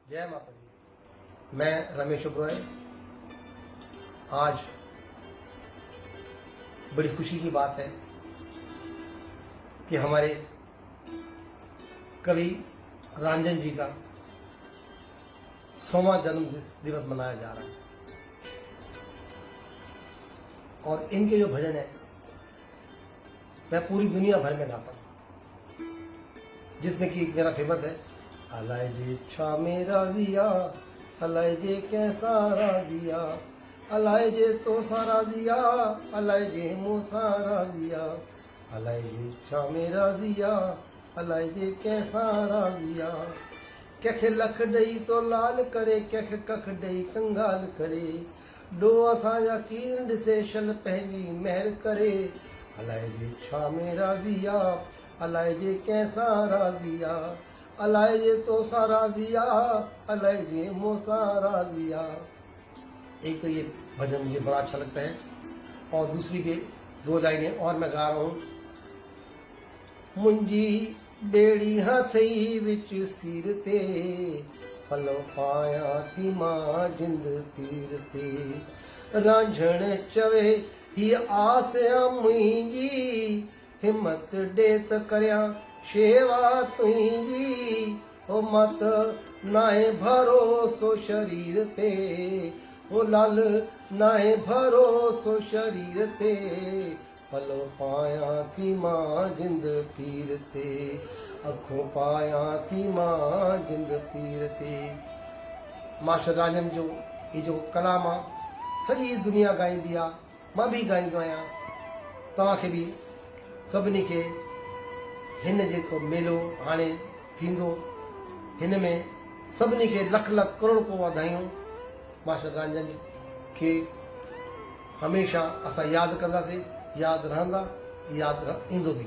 जय माता दी। मैं रमेश ओबरॉय। आज बड़ी खुशी की बात है कि हमारे कवि रंजन जी का 100वां जन्म दिवस मनाया जा रहा है और इनके जो भजन है मैं पूरी दुनिया भर में गाता हूँ, जिसमें कि मेरा फेमस है अलाए जे छा मेरा दिया, अलाए जे कैसा दिया, अलाए जे तो सारा दिया, अलाए जे मो सारा दिया, अलाए जे छा मेरा दिया, अलाए जे कैसा दिया। कख लख डई तो लाल करे, कख कख डई कंगाल करे, डो असांजा कीन ॾिसे शल पंहिंजी महर करे। अलाए जे छा मेरा दिया, अलाए जे कैसा दिया, अलाए जे तो सारा दिया, अलाए जे मो सारा दिया। एक तो ये भजन मुझे बड़ा अच्छा लगता है और दूसरी भी 2 लाइनें और मैं गा रहा हूँ। मुंजी बेड़ी हथई विच सिर ते, पलो पाया थी मां जिंद तीर ते, रांझण चवे ही आस मुंहिंजी, हिम्मत ॾे त करियां शेवा तुंहिंजी, ओ मत नाहे भरोसो शरीर ते, ओ लाल नाहे भरोसो शरीर ते, पलो पाया थी मां जिंद पीर ते, अखों पाया थी मां जिंद पीर ते। मास्टर राजन जो ये जो कलाम आहे सॼी दुनिया गाईंदी आहे, मां बि गाईंदो आहियां। तव्हांखे बि सभिनी खे हिन जेको मेलो हाणे थींदो, हिन में सभिनी खे लख लख करोड़ को वाधायूं। मास्टर रंजन खे हमेशह असां यादि कंदासीं, यादि रहंदा, यादि ईंदो बि।